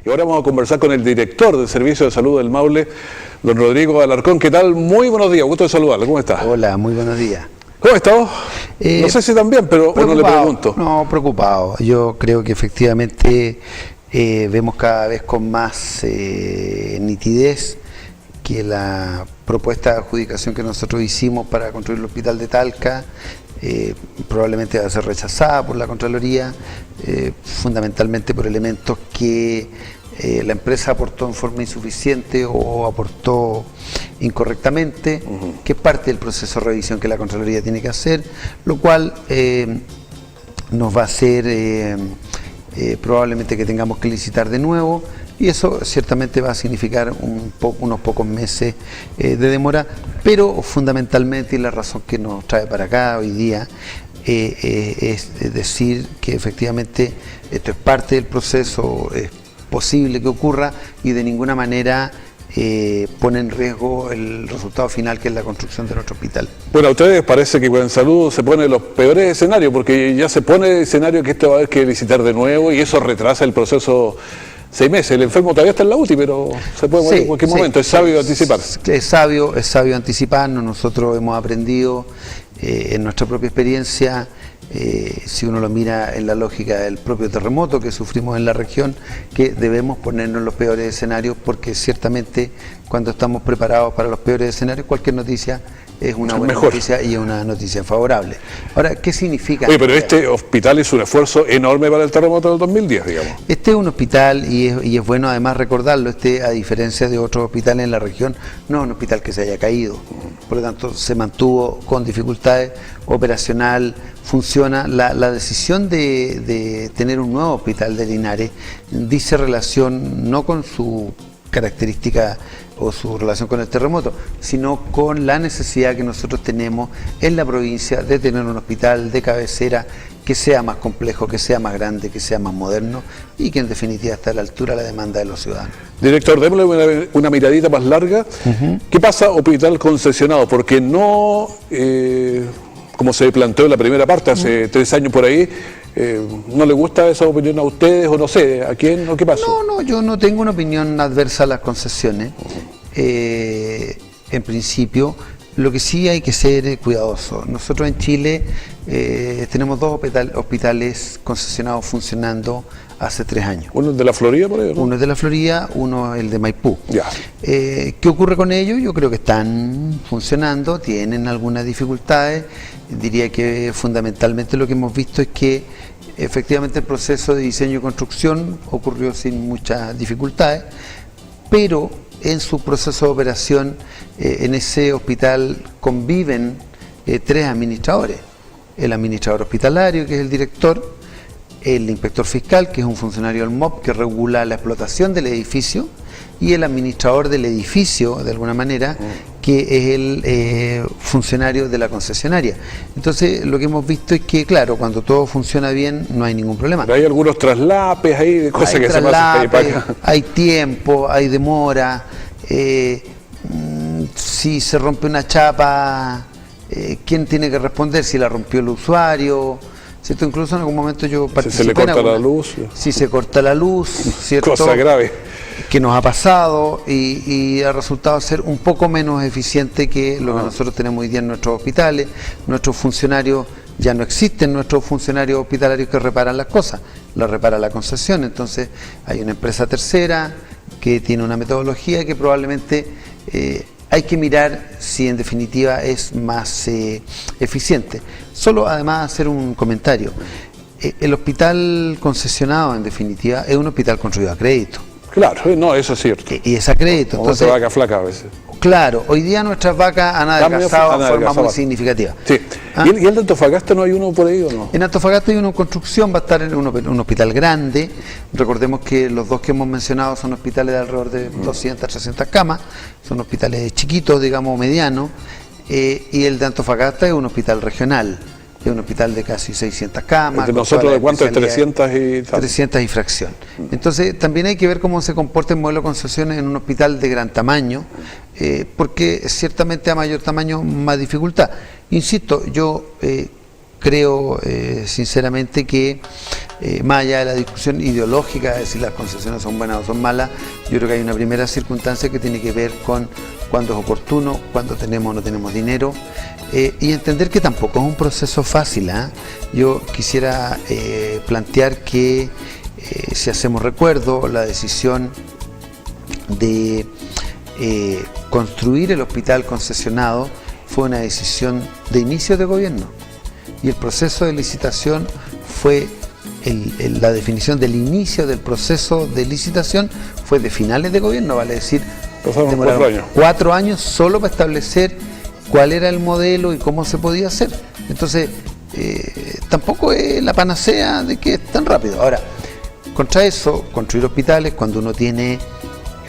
Y ahora vamos a conversar con el director del Servicio de Salud del Maule, don Rodrigo Alarcón. ¿Qué tal? Muy buenos días, gusto de saludarle. ¿Cómo está? Hola, muy buenos días. ¿Cómo ha estado? No sé si también, pero uno le pregunto. No, preocupado. Yo creo que efectivamente vemos cada vez con más nitidez que la propuesta de adjudicación que nosotros hicimos para construir el hospital de Talca probablemente va a ser rechazada por la Contraloría, fundamentalmente por elementos que la empresa aportó en forma insuficiente o aportó incorrectamente, que es parte del proceso de revisión que la Contraloría tiene que hacer, lo cual nos va a hacer probablemente que tengamos que licitar de nuevo, y eso ciertamente va a significar unos pocos meses de demora, pero fundamentalmente, y la razón que nos trae para acá hoy día, es decir que efectivamente esto es parte del proceso, es posible que ocurra y de ninguna manera pone en riesgo el resultado final, que es la construcción de nuestro hospital. Bueno, a ustedes parece que en salud se pone los peores escenarios, porque ya se pone el escenario que esto va a haber que licitar de nuevo y eso retrasa el proceso 6 meses. El enfermo todavía está en la UTI, pero se puede morir en cualquier momento. Es sabio anticiparse. Es sabio anticiparnos. Nosotros hemos aprendido en nuestra propia experiencia, si uno lo mira en la lógica del propio terremoto que sufrimos en la región, que debemos ponernos en los peores escenarios, porque ciertamente cuando estamos preparados para los peores escenarios, cualquier noticia es una buena noticia y es una noticia favorable. Ahora, ¿qué significa? Oye, pero este hospital es un esfuerzo enorme para el terremoto del 2010, digamos. Este es un hospital, y es bueno además recordarlo, a diferencia de otros hospitales en la región, no es un hospital que se haya caído. Por lo tanto, se mantuvo con dificultades, operacional, funciona. La decisión de tener un nuevo hospital de Linares dice relación no con su característica o su relación con el terremoto, sino con la necesidad que nosotros tenemos en la provincia de tener un hospital de cabecera que sea más complejo, que sea más grande, que sea más moderno y que en definitiva esté a la altura de la demanda de los ciudadanos. Director, démosle una miradita más larga. ¿Qué pasa hospital concesionado? Porque no, como se planteó en la primera parte hace 3 años por ahí, ¿no le gusta esa opinión a ustedes o no sé, a quién o qué pasó? No, yo no tengo una opinión adversa a las concesiones. En principio, lo que sí hay que ser cuidadoso. Nosotros en Chile tenemos 2 hospitales concesionados funcionando hace 3 años. ¿Uno es de la Florida por ahí, ¿no? Uno es de la Florida, uno es el de Maipú. Ya. ¿Qué ocurre con ellos? Yo creo que están funcionando, tienen algunas dificultades. Diría que fundamentalmente lo que hemos visto es que efectivamente el proceso de diseño y construcción ocurrió sin muchas dificultades, pero en su proceso de operación en ese hospital conviven 3 administradores: el administrador hospitalario, que es el director, el inspector fiscal, que es un funcionario del MOP que regula la explotación del edificio, y el administrador del edificio, de alguna manera, que es el funcionario de la concesionaria. Entonces, lo que hemos visto es que, claro, cuando todo funciona bien, no hay ningún problema. Pero hay algunos traslapes ahí, de cosas que se pasan para acá. Hay tiempo, hay demora. Si se rompe una chapa, ¿quién tiene que responder? Si la rompió el usuario, ¿cierto? Incluso en algún momento yo participé. Si se le corta la luz. Si se corta la luz, ¿cierto? Cosa grave. Que nos ha pasado y ha resultado ser un poco menos eficiente que lo que nosotros tenemos hoy día en nuestros hospitales. Nuestros funcionarios, ya no existen nuestros funcionarios hospitalarios que reparan las cosas, las repara la concesión. Entonces hay una empresa tercera que tiene una metodología que probablemente hay que mirar si en definitiva es más eficiente. Solo además hacer un comentario. El hospital concesionado en definitiva es un hospital construido a crédito. Claro, no, eso es cierto. Y es a crédito. Entonces, vaca flaca a veces. Claro, hoy día nuestras vacas han adelgazado de forma muy significativa. Sí. ¿Y el de Antofagasta no hay uno por ahí o no? En Antofagasta hay una construcción, va a estar en un hospital grande. Recordemos que los 2 que hemos mencionado son hospitales de alrededor de 200, 300 camas. Son hospitales chiquitos, digamos, medianos. Y el de Antofagasta es un hospital regional. Es un hospital de casi 600 camas. ¿De nosotros de cuánto es? 300 y tal. 300 y fracción. Entonces, también hay que ver cómo se comporta el modelo de concesiones en un hospital de gran tamaño, porque ciertamente a mayor tamaño, más dificultad. Insisto, yo creo sinceramente que más allá de la discusión ideológica de si las concesiones son buenas o son malas, yo creo que hay una primera circunstancia que tiene que ver con cuándo es oportuno, cuándo tenemos o no tenemos dinero, y entender que tampoco es un proceso fácil. Yo quisiera plantear que, si hacemos recuerdo, la decisión de construir el hospital concesionado fue una decisión de inicio de gobierno, y el proceso de licitación fue la definición del inicio del proceso de licitación fue de finales de gobierno, vale decir, demoraron 4 años solo para establecer cuál era el modelo y cómo se podía hacer. Entonces, tampoco es la panacea de que es tan rápido. Ahora, contra eso, construir hospitales, cuando uno tiene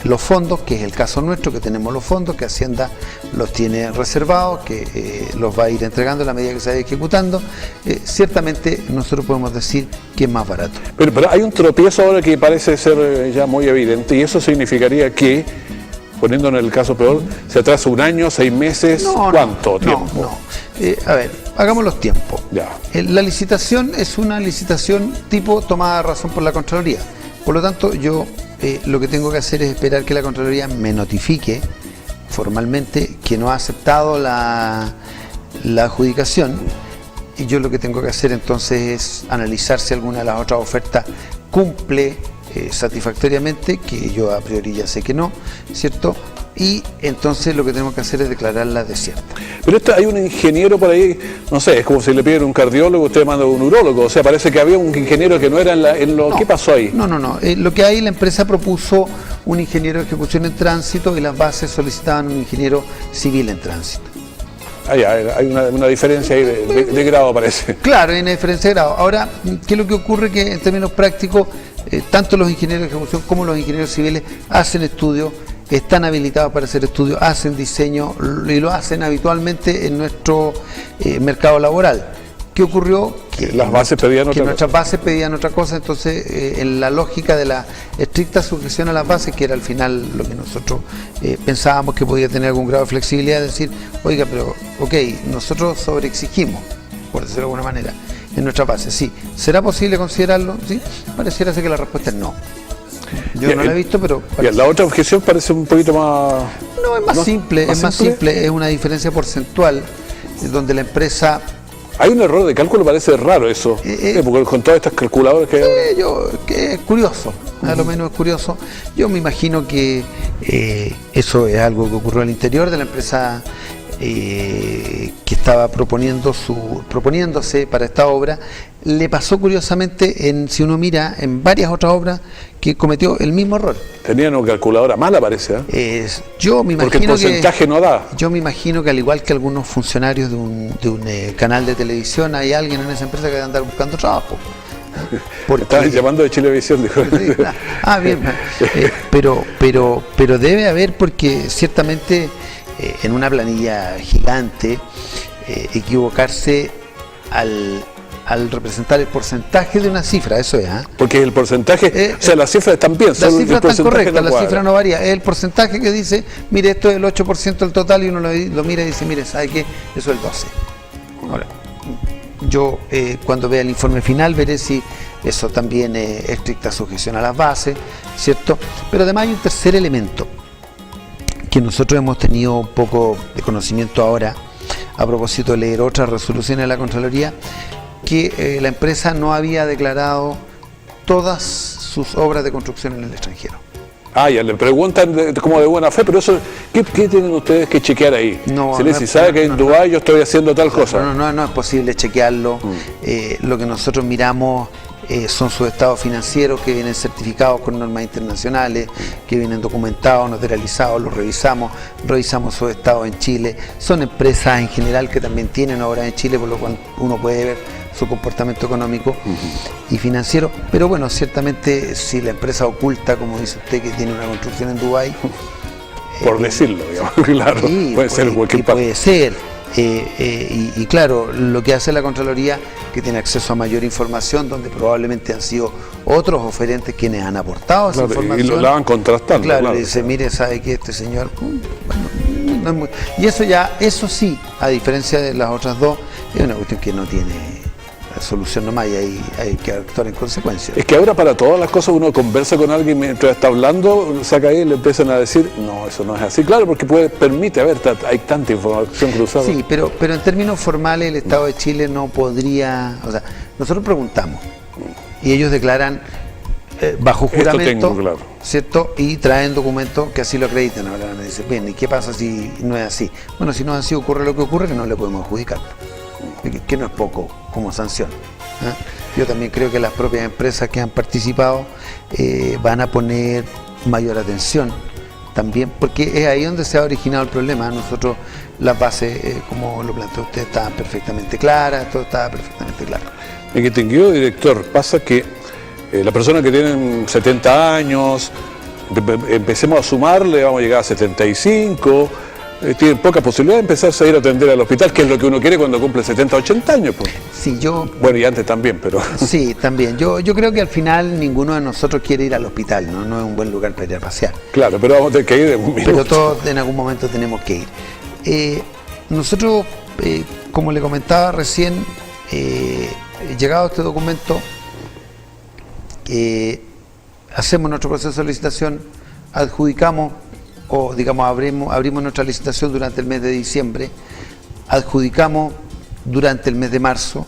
los fondos, que es el caso nuestro, que tenemos los fondos, que Hacienda los tiene reservados, que los va a ir entregando a la medida que se vaya ejecutando, ciertamente nosotros podemos decir que es más barato. Pero hay un tropiezo ahora que parece ser ya muy evidente, y eso significaría que, poniéndonos en el caso peor, se atrasa 1 año, 6 meses, ¿cuánto tiempo? No. A ver, hagamos los tiempos. Ya. La licitación es una licitación tipo tomada razón por la Contraloría. Por lo tanto, yo lo que tengo que hacer es esperar que la Contraloría me notifique formalmente que no ha aceptado la adjudicación, y yo lo que tengo que hacer entonces es analizar si alguna de las otras ofertas cumple satisfactoriamente, que yo a priori ya sé que no, ¿cierto? Y entonces lo que tenemos que hacer es declararla desierta. Pero hay un ingeniero por ahí, no sé, es como si le piden un cardiólogo, usted manda un urólogo, o sea, parece que había un ingeniero que no era No, ¿qué pasó ahí? No. Lo que hay, la empresa propuso un ingeniero de ejecución en tránsito y las bases solicitaban un ingeniero civil en tránsito. Hay una diferencia ahí de grado, parece. Claro, hay una diferencia de grado. Ahora, ¿qué es lo que ocurre? Que en términos prácticos, tanto los ingenieros de ejecución como los ingenieros civiles hacen estudios, están habilitados para hacer estudios, hacen diseño y lo hacen habitualmente en nuestro mercado laboral. ¿Qué ocurrió? Que nuestras bases pedían otra cosa, entonces en la lógica de la estricta sujeción a las bases, que era al final lo que nosotros pensábamos que podía tener algún grado de flexibilidad, es decir, oiga, pero nosotros sobreexigimos, por decirlo de alguna manera, en nuestra base. Sí, ¿será posible considerarlo? Sí, pareciera ser que la respuesta es no. Yo no la he visto, pero la otra objeción parece un poquito más... No, es más simple, es una diferencia porcentual, donde la empresa... Hay un error de cálculo, parece raro eso, porque con todas estas calculadoras que es curioso, a lo menos es curioso. Yo me imagino que eso es algo que ocurrió al interior de la empresa que estaba proponiéndose para esta obra. Le pasó curiosamente, si uno mira en varias otras obras, que cometió el mismo error. Tenían una calculadora mala, parece. Yo me imagino porque el porcentaje no da. Yo me imagino que, al igual que algunos funcionarios de un canal de televisión, hay alguien en esa empresa que debe andar buscando trabajo. Estaban llamando de Chilevisión, dijo. Bien. Pero debe haber, porque ciertamente en una planilla gigante, equivocarse al representar el porcentaje de una cifra, eso es. Porque el porcentaje, o sea, las cifras están bien, las cifras están correctas, la cifra no varía, es el porcentaje que dice, mire, esto es el 8% del total, y uno lo mira y dice, mire, ¿sabe qué? Eso es el 12%. Ahora, yo cuando vea el informe final veré si eso también es estricta sujeción a las bases, ¿cierto? Pero además hay un tercer elemento que nosotros hemos tenido un poco de conocimiento ahora, a propósito de leer otras resoluciones de la Contraloría, que la empresa no había declarado todas sus obras de construcción en el extranjero. Ya le preguntan como de buena fe, pero eso, ¿qué tienen ustedes que chequear ahí? Si sabe que en Dubái yo estoy haciendo tal cosa. No es posible chequearlo. Lo que nosotros miramos son sus estados financieros, que vienen certificados con normas internacionales, que vienen documentados, notarializados, los revisamos sus estados en Chile. Son empresas en general que también tienen obras en Chile, por lo cual uno puede ver su comportamiento económico y financiero. Pero bueno, ciertamente si la empresa oculta, como dice usted, que tiene una construcción en Dubái, por decirlo, digamos, claro, puede ser cualquier parte. Puede ser. Y claro, lo que hace la Contraloría, que tiene acceso a mayor información, donde probablemente han sido otros oferentes quienes han aportado esa información. Y lo la van contrastando. Claro, dice, mire, sabe que este señor, no es muy... Y eso sí, a diferencia de las otras dos, es una cuestión que no tiene solución nomás y hay que actuar en consecuencia. Es que ahora para todas las cosas uno conversa con alguien mientras está hablando, saca ahí y le empiezan a decir, no, eso no es así. Claro, porque permite, a ver, hay tanta información cruzada. Sí, pero en términos formales el Estado de Chile no podría, o sea, nosotros preguntamos y ellos declaran bajo juramento, claro, ¿cierto? Y traen documentos que así lo acreditan. Ahora me dicen, bien, ¿y qué pasa si no es así? Bueno, si no es así, ocurre lo que ocurre, que no le podemos adjudicar, que no es poco como sanción. Yo también creo que las propias empresas que han participado van a poner mayor atención también, porque es ahí donde se ha originado el problema. Nosotros las bases, como lo planteó usted, estaban perfectamente claras, todo estaba perfectamente claro. Mi distinguido director, pasa que las personas que tienen 70 años, empecemos a sumarle, vamos a llegar a 75, tienen poca posibilidad de empezarse a ir a atender al hospital, que es lo que uno quiere cuando cumple 70, 80 años. Pues. Sí, bueno, y antes también, pero... Sí, también. Yo creo que al final ninguno de nosotros quiere ir al hospital, no es un buen lugar para ir a pasear. Claro, pero vamos a tener que ir en un minuto. Pero todos en algún momento tenemos que ir. Nosotros, como le comentaba recién, llegado a este documento, hacemos nuestro proceso de licitación, adjudicamos, o digamos abrimos nuestra licitación durante el mes de diciembre, adjudicamos durante el mes de marzo,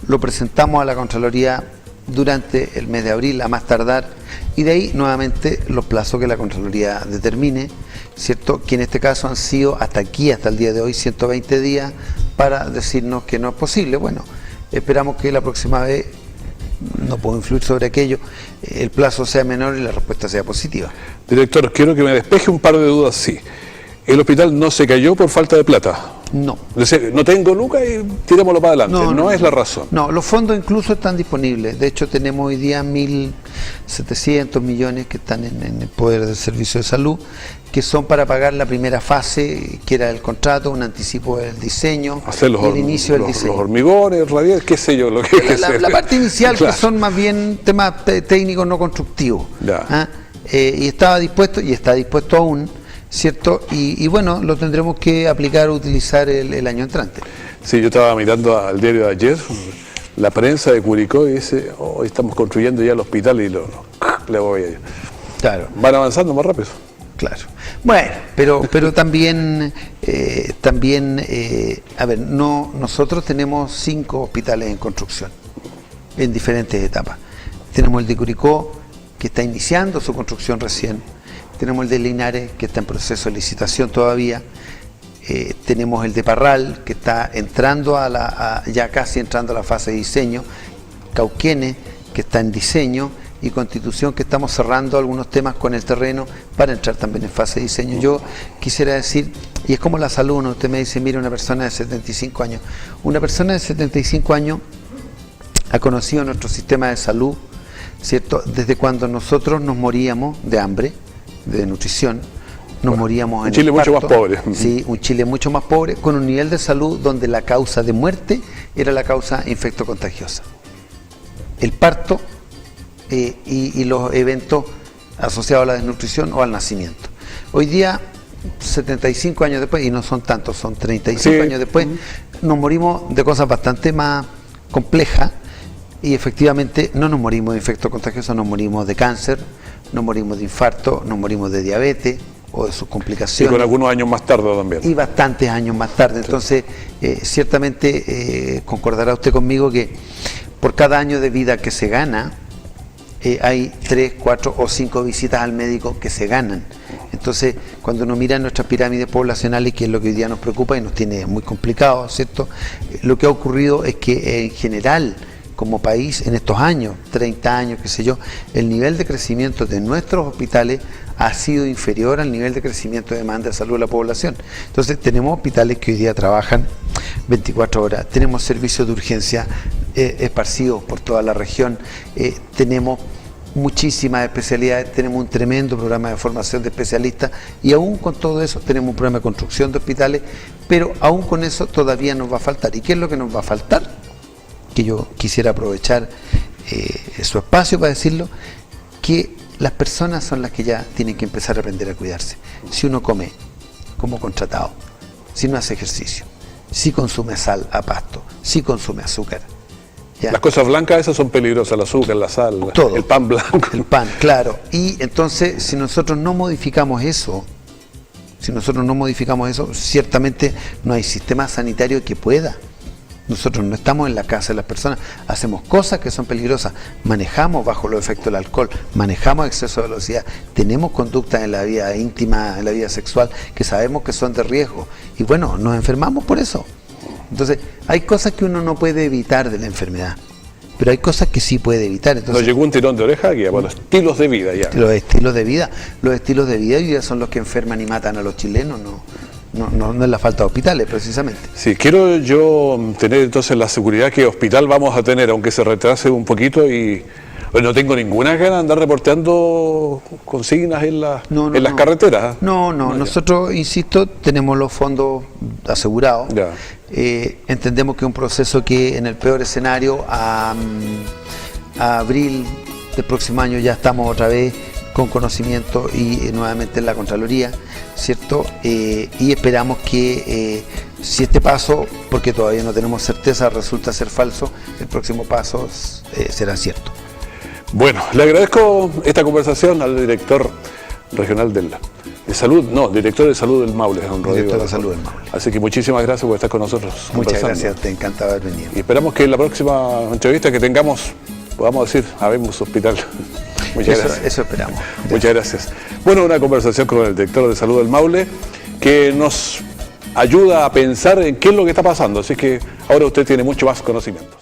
lo presentamos a la Contraloría durante el mes de abril a más tardar, y de ahí nuevamente los plazos que la Contraloría determine, ¿cierto? Que en este caso han sido hasta el día de hoy 120 días para decirnos que no es posible. Bueno, esperamos que la próxima vez, no puedo influir sobre aquello, el plazo sea menor y la respuesta sea positiva. Director, quiero que me despeje un par de dudas, sí. ¿El hospital no se cayó por falta de plata? No. No tengo lucas y tirémoslo para adelante, no es la razón. No, los fondos incluso están disponibles. De hecho, tenemos hoy día 1.700 millones que están en el poder del Servicio de Salud, que son para pagar la primera fase, que era el contrato, un anticipo del diseño, hacer el inicio del diseño. Los hormigones, radiales, qué sé yo, lo que la parte inicial, claro, que son más bien temas técnicos no constructivos. Y estaba dispuesto, y está dispuesto aún, ¿cierto? Y bueno, lo tendremos que aplicar o utilizar el año entrante. Sí, yo estaba mirando al diario de ayer, la prensa de Curicó, y dice, hoy estamos construyendo ya el hospital y le voy a ir. Claro. Van avanzando más rápido. Claro. Bueno, pero también, a ver, nosotros tenemos 5 hospitales en construcción, en diferentes etapas. Tenemos el de Curicó, que está iniciando su construcción recién. Tenemos el de Linares, que está en proceso de licitación todavía. Tenemos el de Parral, que está entrando ya casi entrando a la fase de diseño. Cauquenes, que está en diseño. Y Constitución, que estamos cerrando algunos temas con el terreno para entrar también en fase de diseño. Yo quisiera decir, y es como la salud, ¿no? Usted me dice, mira, una persona de 75 años. Una persona de 75 años ha conocido nuestro sistema de salud, ¿cierto? Desde cuando nosotros nos moríamos de hambre, de desnutrición, nos moríamos en un Chile mucho más pobre. Sí, un Chile mucho más pobre, con un nivel de salud donde la causa de muerte era la causa infectocontagiosa. El parto y los eventos asociados a la desnutrición o al nacimiento. Hoy día, 75 años después, y no son tantos, son 35 años después, nos morimos de cosas bastante más complejas, y efectivamente no nos morimos de infecto contagioso, nos morimos de cáncer, nos morimos de infarto, nos morimos de diabetes o de sus complicaciones. Y con algunos años más tarde también. Y bastantes años más tarde. Entonces, ciertamente concordará usted conmigo que por cada año de vida que se gana, hay 3, 4 o 5 visitas al médico que se ganan. Entonces, cuando uno mira nuestras pirámides poblacionales, que es lo que hoy día nos preocupa y nos tiene muy complicado, ¿cierto? Lo que ha ocurrido es que en general, como país, en estos años, 30 años, qué sé yo, el nivel de crecimiento de nuestros hospitales ha sido inferior al nivel de crecimiento de demanda de salud de la población. Entonces, tenemos hospitales que hoy día trabajan 24 horas, tenemos servicios de urgencia esparcidos por toda la región, tenemos muchísimas especialidades, tenemos un tremendo programa de formación de especialistas, y aún con todo eso tenemos un programa de construcción de hospitales, pero aún con eso todavía nos va a faltar. ¿Y qué es lo que nos va a faltar? Que yo quisiera aprovechar su espacio para decirlo, que las personas son las que ya tienen que empezar a aprender a cuidarse. Si uno come como contratado, si no hace ejercicio, si consume sal a pasto, si consume azúcar, ¿ya? Las cosas blancas esas son peligrosas, el azúcar, la sal, Todo. el pan blanco. El pan, claro. Y entonces, si nosotros no modificamos eso, ciertamente no hay sistema sanitario que pueda. Nosotros no estamos en la casa de las personas, hacemos cosas que son peligrosas, manejamos bajo los efectos del alcohol, manejamos exceso de velocidad, tenemos conductas en la vida íntima, en la vida sexual, que sabemos que son de riesgo. Y bueno, nos enfermamos por eso. Entonces, hay cosas que uno no puede evitar de la enfermedad, pero hay cosas que sí puede evitar. Entonces, Nos llegó un tirón de oreja aquí, bueno, estilos de vida ya. los estilos de vida hoy día son los que enferman y matan a los chilenos, no es la falta de hospitales, precisamente. Sí, quiero yo tener entonces la seguridad que hospital vamos a tener, aunque se retrase un poquito y no tengo ninguna gana de andar reporteando consignas en las carreteras. No, nosotros, insisto, tenemos los fondos asegurados. Ya. Entendemos que es un proceso que en el peor escenario, a abril del próximo año ya estamos otra vez con conocimiento y nuevamente en la Contraloría, ¿cierto? Y esperamos que si este paso, porque todavía no tenemos certeza, resulta ser falso, el próximo paso será cierto. Bueno, le agradezco esta conversación al director regional de salud, director de salud del Maule, don Rodrigo. Director de salud del Maule. Así que muchísimas gracias por estar con nosotros. Muchas gracias, te encanta haber venido. Y esperamos que en la próxima entrevista que tengamos podamos decir, habemos hospital. Muchas gracias. Eso esperamos. Muchas gracias. Bueno, una conversación con el director de salud del Maule que nos ayuda a pensar en qué es lo que está pasando. Así que ahora usted tiene mucho más conocimiento.